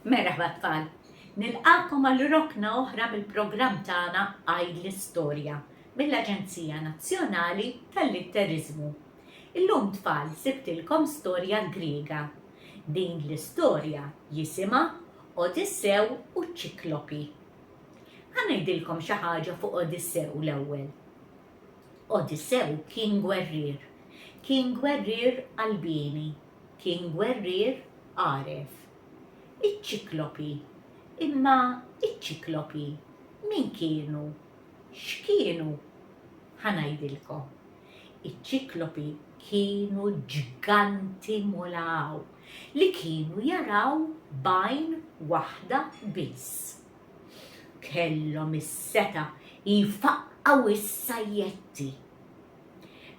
Merħba tfal, nilqakom għal rokna oħra mill-programm tagħna Għidli Storja mill-Aġenzija Nazzjonali tal-Litteriżmu. Illum tfal sibtilkom storja Griega. Din l-istorja jisimha Odissew u ċ-Ċiklopi. Ħanejdilkom xi ħaġa fuq Odissew l-ewwel. Odissew kien gwerrier qalbini, kien gwerrier għaref. Iċ-Ċiklopi, imma iċ-Ċiklopi min kienu? X'kienu? Ħanajdilkom. Iċ-Ċiklopi kienu ġganti mulaw li kienu jaraw bajn waħda biss. Kellhom is-seta jfaqqaw is-sajjetti.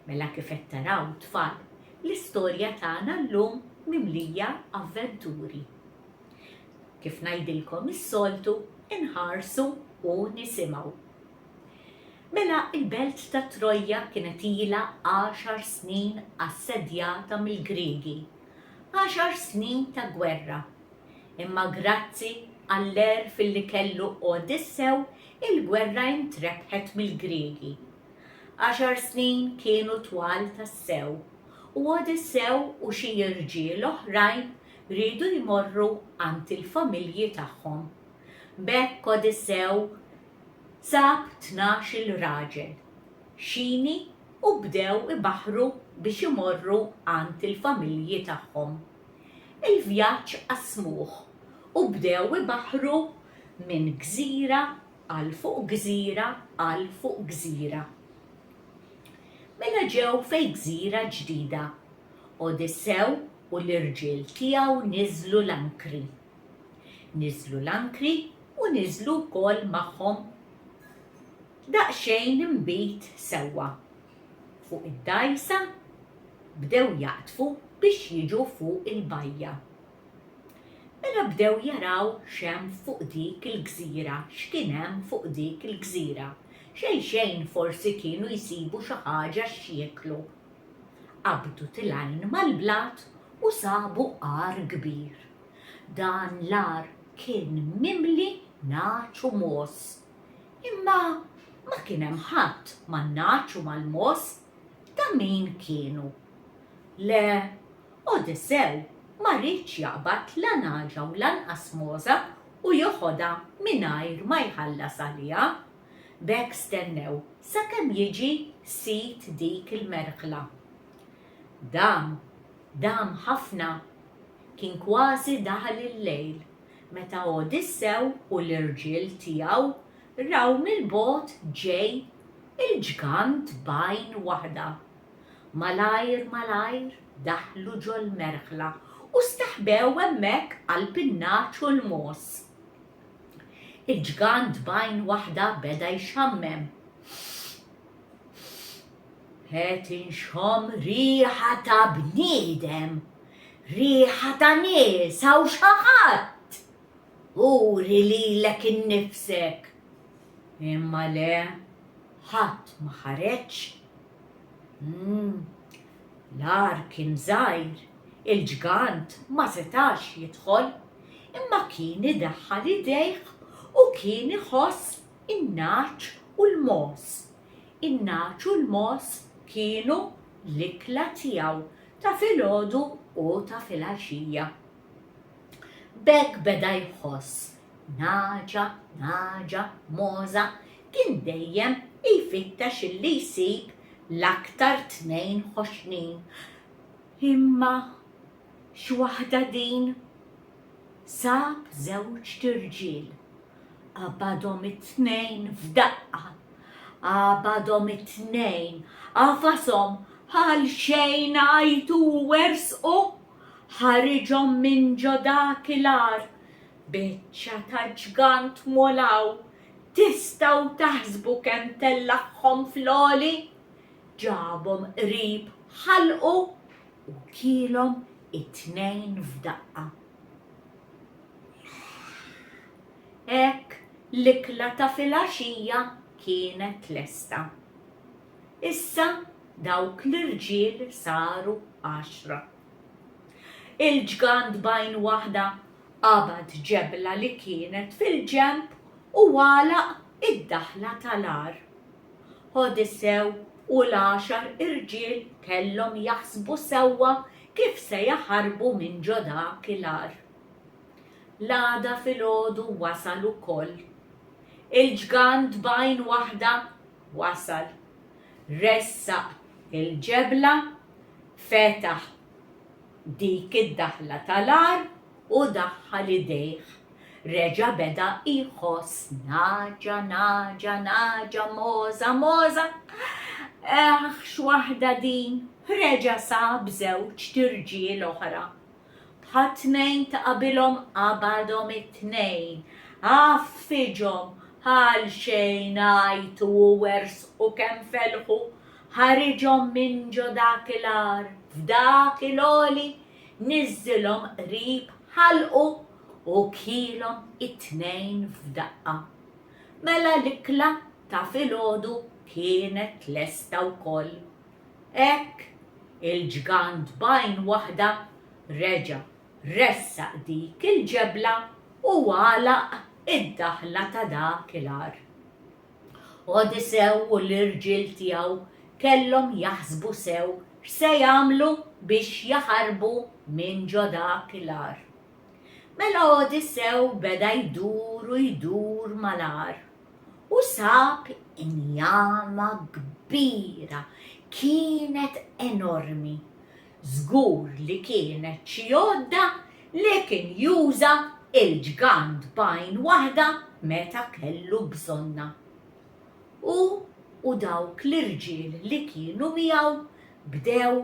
Mela kif qed taraw tfal, l-istorja tagħna llum mimlija avventuri. Kif ngħidilkom is-soltu, inħarsu u nisimgħu. Mela il-belt ta' Trojja kienet ilha 10 snin assedjata mill-Griegi, 10 snin ta' gwerra. Imma grazzi għall-erf li kellu Odissew, il-gwerra intrebħet mill-Griegi. 10 snin kienu twal tas-sew, u Odissew u xi irġiel oħrajn rridu jmorru għand il-familji tagħhom. B'hekk Odissew sab 12 raġel, xini u bdew ibaħħru biex imorru għand il-familji tagħhom. Il-vjaġġ qasmuh u bdew ibaħħru minn gżira għal fuq gżira għal fuq gżira. Mela ġew fejn gżira ġdida, Odissew u l-irġiel tiegħu niżlu l-ankri. Niżlu l-ankri u niżlu wkoll magħhom daqsxejn imbit sewwa. Fuq id-dajsa bdew jaqtfu biex jiġu fuq il-bajja. Mela bdew jaraw x'hemm fuq dik il-gżira, x'kien hemm fuq dik il-gżira. Xejn forsi kienu jsibu xi ħaġa x'jieklu. Qabdu tilgħin mal-blat u sabu għar kbir. Dan l-għar kien mimli naċ u mos. Imma ma kien hemm ħadd man-naċ u mal-mos, ta' min kienu? Le, Odissew ma rridx jaqbad la naġa u lanqas mosa u joħodha mingħajr ma jħallas għaliha. B'hekk stennew sakemm jiġi sit dik il-merħla. Dam ħafna, kien kważi daħal il-lejl, meta Odissew u l-irġiel tiegħu raw mill-bogħod ġej il-ġgant bajn waħda. Malajr daħlu ġol merħla u staħbew hemmhekk qalb in-naċ u l-mos. Il-ġgant bajn waħda beda jxammem. Qed inxomm riħa ta' bniedem, riħa ta' nies hawn xi ħadd. Uri lilek innifsek. Imma le, ħadd ma ħareġ. L-għar kien żgħir, il-ġgant ma setax jidħol, imma kien idaħħal idejh u kien iħoss in-naċ u l-mos. In-naċ u l-mos kienu l-ikla tiegħu ta' filgħodu u ta' filgħaxija. B'hekk beda jħoss naġa, moża, kien dejjem jfittex illi jsib l-aktar 2 ħoxnin. Imma x'waħda din? Sab 2 tirġiel. Qabadhom it-2 f'daqqa. Qabadhom it-2, qafasom ħal xejn għajtu wersqu, ħariġhom minn ġo dak il-għar, biċċa ta' ġgant molaw, tistgħu taħsbu kemm tellaħħom fl-għoli? Ġabhom qrib ħalqu u kielhom it-2 f'daqqa. Hekk l-ikla ta' filgħaxija kienet lesta. Issa dawk l-irġiel saru 10. Il-ġgant bajn waħda qabad ġebla li kienet fil-ġenb u għalaq id-daħla tal-ar. Odissew u l-10 irġiel kellhom jaħsbu sewwa kif se jaħarbu minn ġo dak il-ar. L-għada filgħodu wasal ukoll. Il-ġgant bajn waħda wasal. Ressaq il-ġebla, fetaħ dik id-daħla tal-ar u daħħal idejh. Reġa' beda jħoss naġa, moza. X'waħda din, reġa' sab żewġ tirġiel oħra. Bħat-tnejn ta' qabilhom qabadhom it-tnejn, affiġhom ħal xejn għajtu u wersqu kemm felħu, ħariġhom minn ġo dak il-ar, f'dak il-għoli, niżżilhom qrib ħalqu u kielhom it-tnejn f'daqqa. Mela l-ikla ta' filgħodu kienet lesta wkoll. Hekk il-ġgant bajn waħda reġa' ressaq dik il-ġebla u għalaq id-daħla ta' dak il-ar. Odissew u l-irġiel tiegħu kellhom jaħsbu sew x'se jagħmlu biex jaħarbu minn ġo dak il-ar. Mela Odissew beda jdur mal-ar u sab injama kbira, kienet enormi. Żgur li kienet xi għodda li kien juża il-ġgant bajn waħda meta kellu bżonna. U dawk l-irġiel li kienu miegħu bdew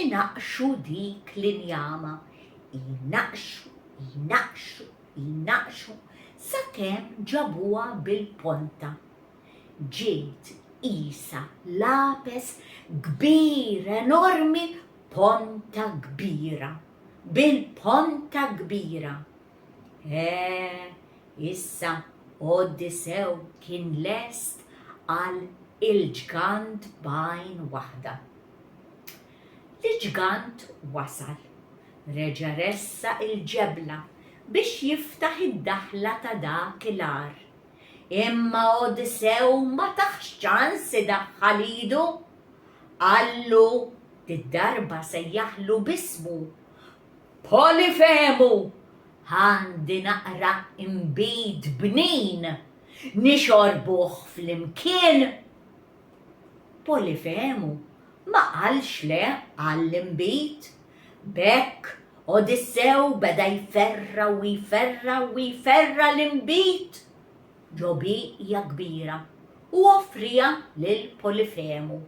inaqxu dik l-injama. Jinaqxu sakemm ġabuha bil-ponta. Ġiet qisha lapes kbir enormi, ponta kbira, bil-ponta kbira. Issa Odissew kien lest għal il-ġgant bajn waħda. L-ġgant wasal, reġa' ressaq il-ġebla biex jiftaħ id-daħla ta' dak il-ar. Imma Odissew ma taħx ċans idaħħal idu. Qallu tid-darba sejjaħlu bismu. Polifemu, għandi naqra imbid bnin, nixorbuh fl-imkien. Polifemu ma qalx le għall-imbid. Bekk Odissew beda jferra l-imbid ġo biqja kbira u offrija lil Polifemu.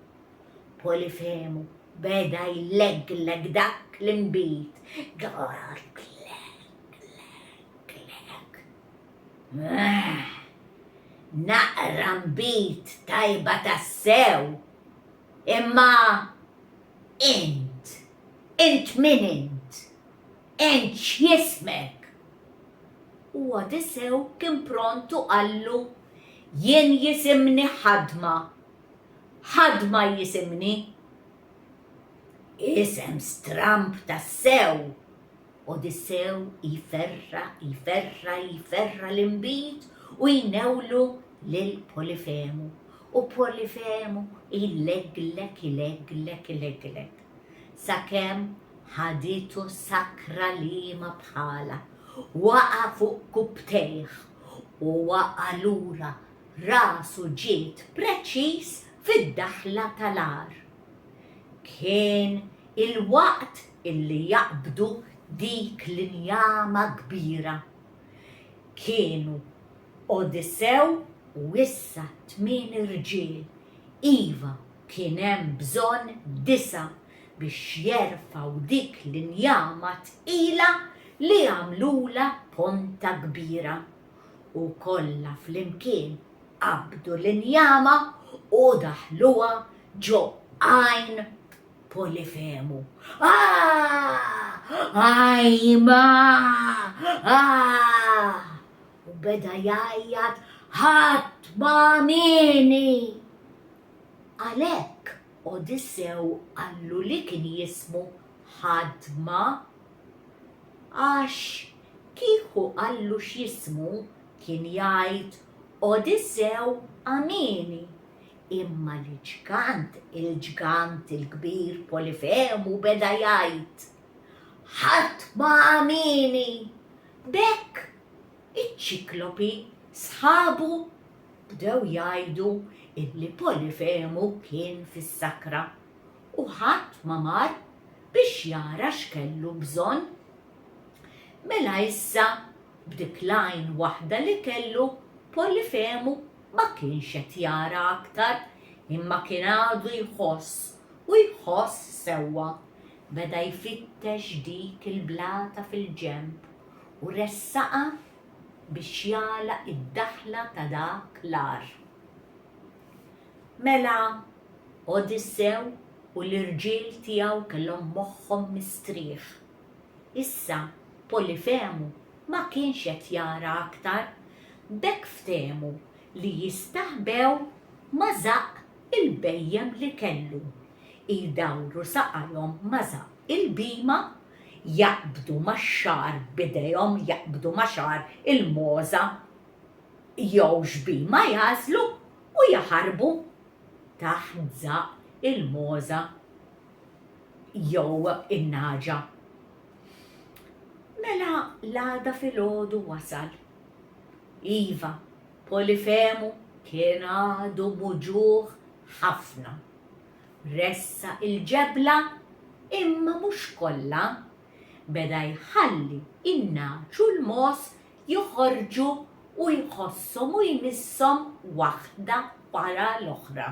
Polifemu beda jlegleg dak l-imbid. Naqra mbid tajba tassew. Imma int min int? Int x'jismek? U Odissew kien prontu qallu, jien jisimni ħadma. Ħadma jisimni. Isem stramp tassew. Odissew jiferra l-imbid u jnewlu lil Polifemu. U Polifemu jlegglek. Sakemm ħaditu sakra lima bħala, waqa fuq kubtejh u waqa lura rasu ġiet preċiż fid-daħla tal-ar. Kien il-waqt illi jaqbdu dik l-injama kbira. Kienu Odissew u issa 8 irġiel. Iva kien hemm bżonn 9 biex jerfaw dik l-injama tqila li għamlula ponta kbira. U kollha flimkien qabdu l-injama u daħluha ġo għajn Polifemu. Ajma! U beda jajjat ħadd ma' mini. Għalhekk Odissew qallu li kien jismu ħadma għax kieku qallu x'jismu kien jgħid Odissew Amini, imma il-ġgant il-kbir Polifemu beda jgħid ħadd ma Amini. Bekk iċ-Ċiklopi sħabu bdew jgħidu illi Polifemu kien fis-sakra u ħadd ma mar biex jara x'kellu bżonn. Mela issa b'dik l-għajn waħda li kellu Polifemu ma kienx qed jara aktar, imma kien għadu jħoss sewwa. Beda jfittex dik il-blata fil-ġenb u ressaqa biex jagħlaq id-daħla ta' dak l-ar. Mela Odissew u l-irġiel tiegħu kellhom moħħhom mistrieħ. Issa Polifemu ma kienx qed jara aktar, bekk ftehmu li jistaħbew ma' zaq il-bejjem li kellu. Jdawru saqajhom ma' zaq il-bima, jaqbdu max-xar bidejhom jaqbdu ma' xar il-moża jew x'bima jażlu u jaħarbu taħt zaq il-moża jew in-naġa. Mela l-għada filgħodu wasal. Iva, Polifemu kien għadu muġuħ ħafna. Ressa il-ġebla imma mhux kollha. Beda jħalli in-naċu l-mos joħorġu u jħossom u jmissom waħda wara l-oħra.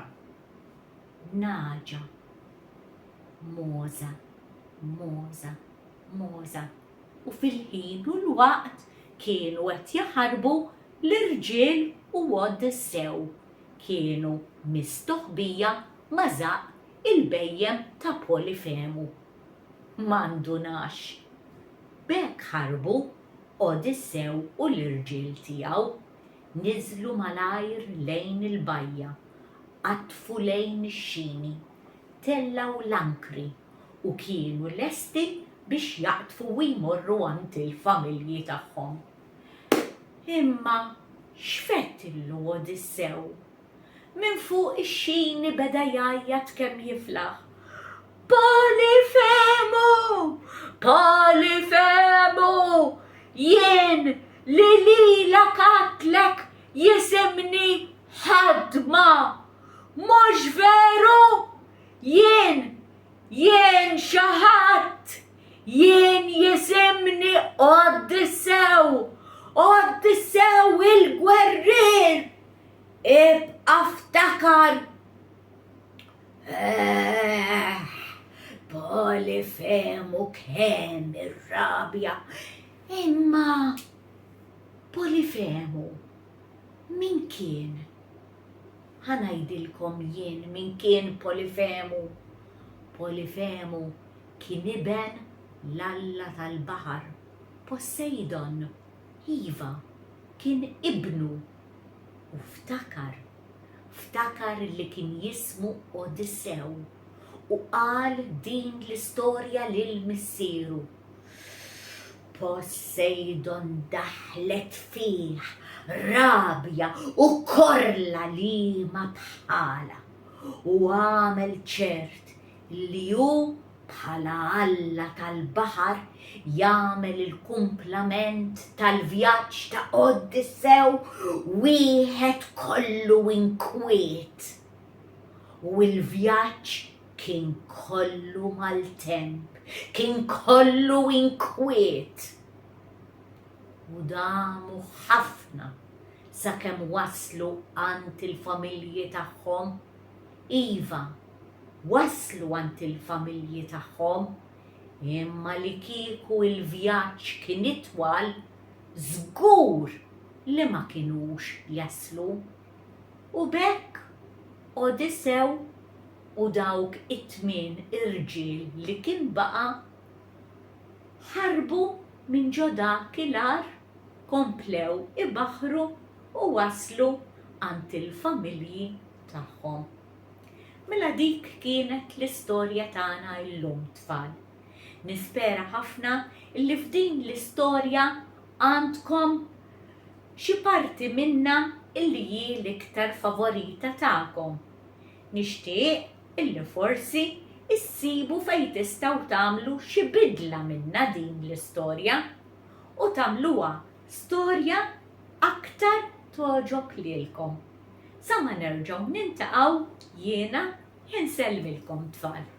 Naġa, moża, moża, moża. U fil-ħin u l-waqt kienu qed jaħarbu l-irġiel u Odissew. Kienu mistoħbija ma' zaq il-bejjem ta' Polifemu. M'għandunax. Bekk ħarbu Odissew u l-irġiel tiegħu, niżlu malajr lejn il-bajja, qatfu lejn ix-xini, tellaw l-ankri u kienu lesti biex jaqtfu u jmorru għand il-familji tagħhom. Imma x'fettillu Odissew? Minn fuq ix-xini beda jgħajjat kemm jiflaħ. Polifemu! Polifemu! Jien li lilek qatlek jisimni ħadma! Mhux veru? Jien xi ħadd! Jien jisimni Odissew! Odissew il-gwerrier! Ibqa' ftakar! Polifemu kemm irrabja. Imma Polifemu min kien? Ħanajdilkom jien min kien Polifemu. Polifemu kien iben l-alla tal-baħar, Poseidon. Iva, kien ibnu u ftakar li kien jismu Odissew u qal din l-istorja lil missieru. Poseidon daħlet fih rabja u korla li ma bħala u għamel ċert li hu bħala alla tal-baħar jagħmel il-kumplament tal-vjaġġ ta' Odissew wieħed kollu inkwiet. U l-vjaġġ kien kollu mal-temp, kien kollu inkwiet. U damu ħafna sakemm waslu għand il-familji tagħhom. Iva, waslu għand il-familji tagħhom, imma li kieku il-vjaġġ kien itwal, żgur li ma kinux jaslu. U bekk Odissew u dawk it-tmien irġiel li kien baqa' ħarbu minn ġo dak il-għar, komplew ibaħħru u waslu għand il-familji tagħhom. Mela dik kienet l-istorja tagħna llum tfal. Nispera ħafna li f'din l-istorja għandkom xi parti minna illi hi l-iktar favorita tagħkom. Nixtieq illi forsi issibu fejn tistgħu tagħmlu xi bidla minna din l-istorja u tagħmluha storja aktar toġob lilkom. Sa ma nerġgħu nintaqgħu jiena ħinsellmilkom tfal.